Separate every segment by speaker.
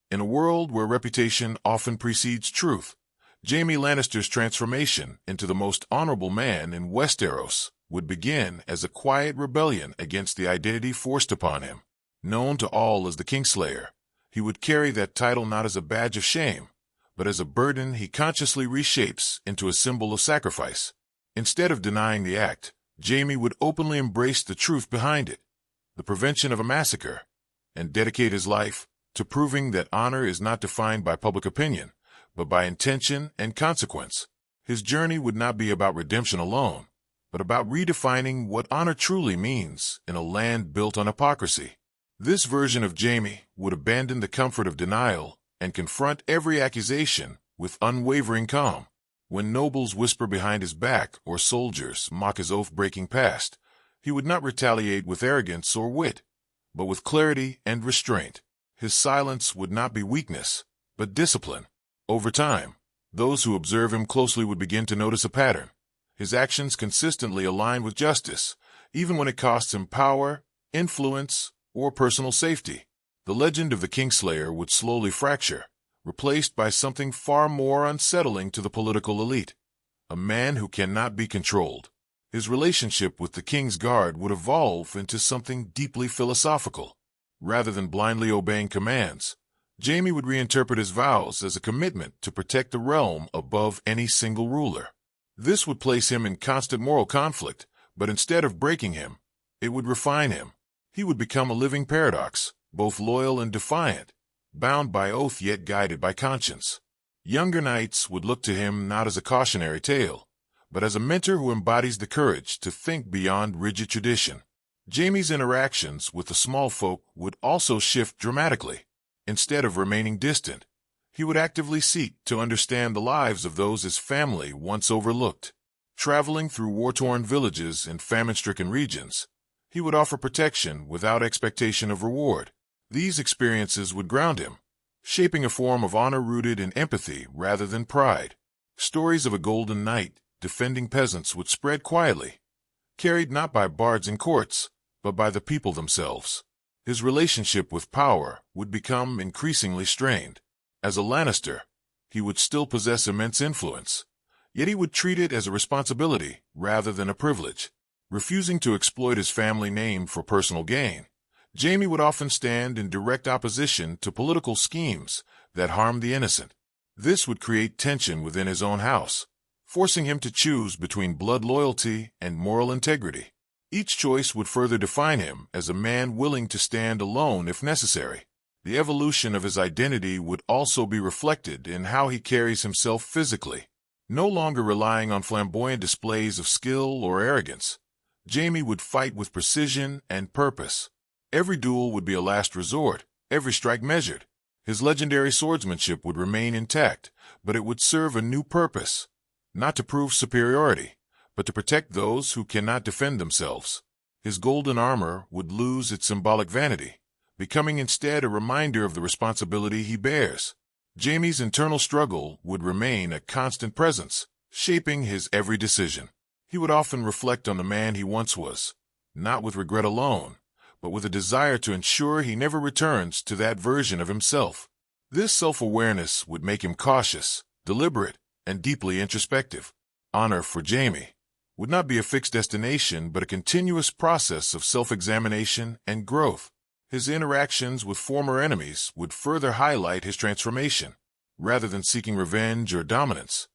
Speaker 1: In a world where reputation often precedes truth, Jaime Lannister's transformation into the most honorable man in Westeros would begin as a quiet rebellion against the identity forced upon him. Known to all as the Kingslayer, he would carry that title not as a badge of shame, but as a burden he consciously reshapes into a symbol of sacrifice. Instead of denying the act, Jaime would openly embrace the truth behind it, the prevention of a massacre, and dedicate his life to proving that honor is not defined by public opinion, but by intention and consequence. His journey would not be about redemption alone, but about redefining what honor truly means in a land built on hypocrisy. This version of Jaime would abandon the comfort of denial and confront every accusation with unwavering calm. When nobles whisper behind his back or soldiers mock his oath-breaking past, he would not retaliate with arrogance or wit, but with clarity and restraint. His silence would not be weakness, but discipline. Over time, those who observe him closely would begin to notice a pattern. His actions consistently align with justice, even when it costs him power, influence, or personal safety. The legend of the Kingslayer would slowly fracture, replaced by something far more unsettling to the political elite: a man who cannot be controlled. His relationship with the King's Guard would evolve into something deeply philosophical. Rather than blindly obeying commands, Jaime would reinterpret his vows as a commitment to protect the realm above any single ruler. This would place him in constant moral conflict, but instead of breaking him, it would refine him. He would become a living paradox, both loyal and defiant, bound by oath yet guided by conscience. Younger knights would look to him not as a cautionary tale, but as a mentor who embodies the courage to think beyond rigid tradition. Jaime's interactions with the small folk would also shift dramatically. Instead of remaining distant, he would actively seek to understand the lives of those his family once overlooked. Traveling through war-torn villages and famine-stricken regions, he would offer protection without expectation of reward. These experiences would ground him, shaping a form of honor rooted in empathy rather than pride. Stories of a golden knight defending peasants would spread quietly, carried not by bards in courts, but by the people themselves. His relationship with power would become increasingly strained. As a Lannister, he would still possess immense influence, yet he would treat it as a responsibility rather than a privilege. Refusing to exploit his family name for personal gain, Jaime would often stand in direct opposition to political schemes that harmed the innocent. This would create tension within his own house, forcing him to choose between blood loyalty and moral integrity. Each choice would further define him as a man willing to stand alone if necessary. The evolution of his identity would also be reflected in how he carries himself physically. No longer relying on flamboyant displays of skill or arrogance, Jaime would fight with precision and purpose. Every duel would be a last resort, every strike measured. His legendary swordsmanship would remain intact, but it would serve a new purpose, not to prove superiority, but to protect those who cannot defend themselves. His golden armor would lose its symbolic vanity, becoming instead a reminder of the responsibility he bears. Jaime's internal struggle would remain a constant presence, shaping his every decision. He would often reflect on the man he once was, not with regret alone, but with a desire to ensure he never returns to that version of himself. This self-awareness would make him cautious, deliberate, and deeply introspective. Honor for Jaime would not be a fixed destination but a continuous process of self-examination and growth. His interactions with former enemies would further highlight his transformation. Rather than seeking revenge or dominance,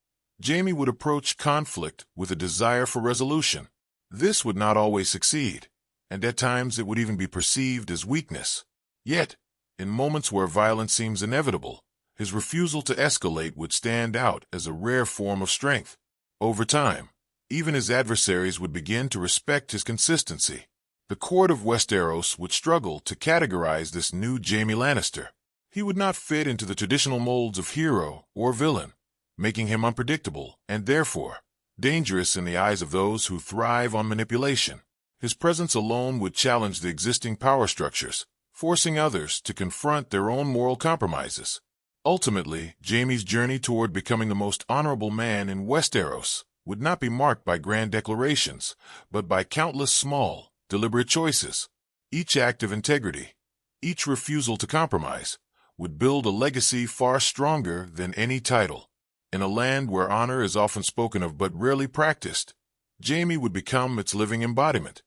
Speaker 1: Jaime would approach conflict with a desire for resolution. This would not always succeed, and at times it would even be perceived as weakness. Yet, in moments where violence seems inevitable, his refusal to escalate would stand out as a rare form of strength. Over time, even his adversaries would begin to respect his consistency. The court of Westeros would struggle to categorize this new Jaime Lannister. He would not fit into the traditional molds of hero or villain, making him unpredictable and therefore dangerous in the eyes of those who thrive on manipulation. His presence alone would challenge the existing power structures, forcing others to confront their own moral compromises. Ultimately, Jaime's journey toward becoming the most honorable man in Westeros would not be marked by grand declarations, but by countless small, deliberate choices. Each act of integrity, each refusal to compromise, would build a legacy far stronger than any title. In a land where honor is often spoken of but rarely practiced, Jaime would become its living embodiment.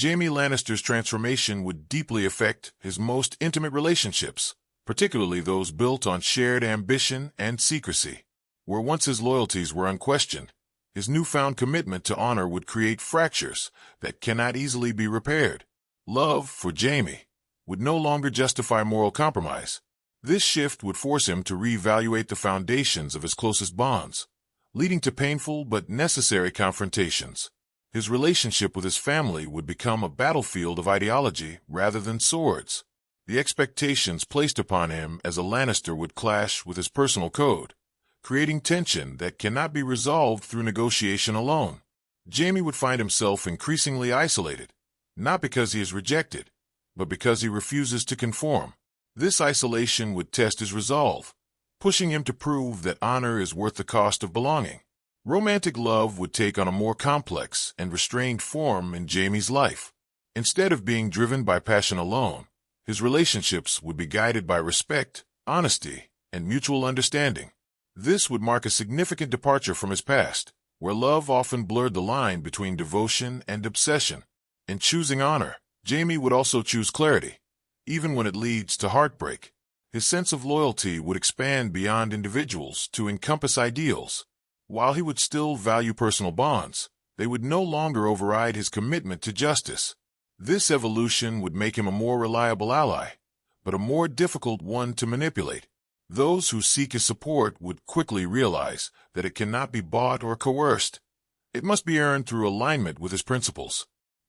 Speaker 1: Jaime Lannister's transformation would deeply affect his most intimate relationships, particularly those built on shared ambition and secrecy. Where once his loyalties were unquestioned, his newfound commitment to honor would create fractures that cannot easily be repaired. Love, for Jaime, would no longer justify moral compromise. This shift would force him to reevaluate the foundations of his closest bonds, leading to painful but necessary confrontations. His relationship with his family would become a battlefield of ideology rather than swords. The expectations placed upon him as a Lannister would clash with his personal code, creating tension that cannot be resolved through negotiation alone. Jaime would find himself increasingly isolated, not because he is rejected, but because he refuses to conform. This isolation would test his resolve, pushing him to prove that honor is worth the cost of belonging. Romantic love would take on a more complex and restrained form in Jaime's life. Instead of being driven by passion alone, his relationships would be guided by respect, honesty, and mutual understanding. This would mark a significant departure from his past, where love often blurred the line between devotion and obsession. In choosing honor, Jaime would also choose clarity, even when it leads to heartbreak. His sense of loyalty would expand beyond individuals to encompass ideals. While he would still value personal bonds, they would no longer override his commitment to justice. This evolution would make him a more reliable ally, but a more difficult one to manipulate. Those who seek his support would quickly realize that it cannot be bought or coerced. It must be earned through alignment with his principles.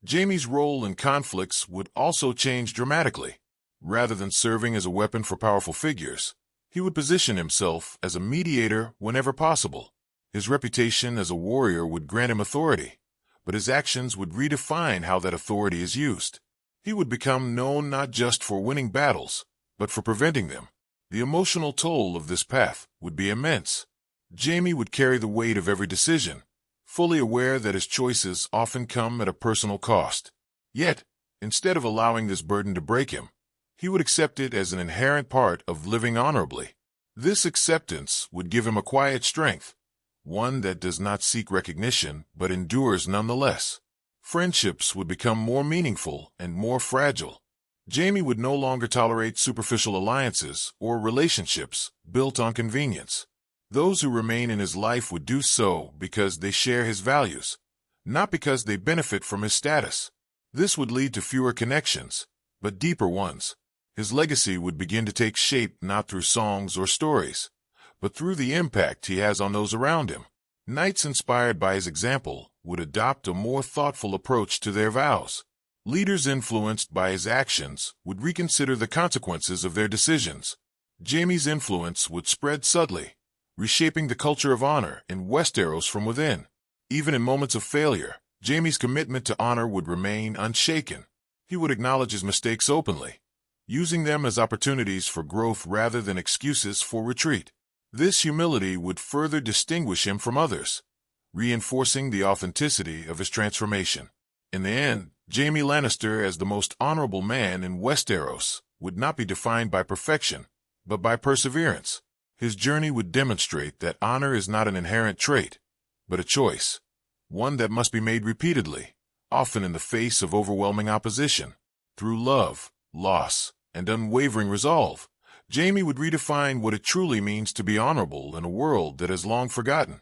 Speaker 1: Jaime's role in conflicts would also change dramatically. Rather than serving as a weapon for powerful figures, he would position himself as a mediator whenever possible. His reputation as a warrior would grant him authority, but his actions would redefine how that authority is used. He would become known not just for winning battles, but for preventing them. The emotional toll of this path would be immense. Jaime would carry the weight of every decision, fully aware that his choices often come at a personal cost. Yet, instead of allowing this burden to break him, he would accept it as an inherent part of living honorably. This acceptance would give him a quiet strength, one that does not seek recognition but endures nonetheless. Friendships would become more meaningful and more fragile. Jaime would no longer tolerate superficial alliances or relationships built on convenience. Those who remain in his life would do so because they share his values, not because they benefit from his status. This would lead to fewer connections, but deeper ones. His legacy would begin to take shape not through songs or stories, but through the impact he has on those around him. Knights inspired by his example would adopt a more thoughtful approach to their vows. Leaders influenced by his actions would reconsider the consequences of their decisions. Jaime's influence would spread subtly, reshaping the culture of honor in Westeros from within. Even in moments of failure, Jaime's commitment to honor would remain unshaken. He would acknowledge his mistakes openly, using them as opportunities for growth rather than excuses for retreat. This humility would further distinguish him from others, reinforcing the authenticity of his transformation. In the end, Jaime Lannister, as the most honorable man in Westeros, would not be defined by perfection, but by perseverance. His journey would demonstrate that honor is not an inherent trait, but a choice, one that must be made repeatedly, often in the face of overwhelming opposition. Through love, loss, and unwavering resolve, Jaime would redefine what it truly means to be honorable in a world that has long forgotten.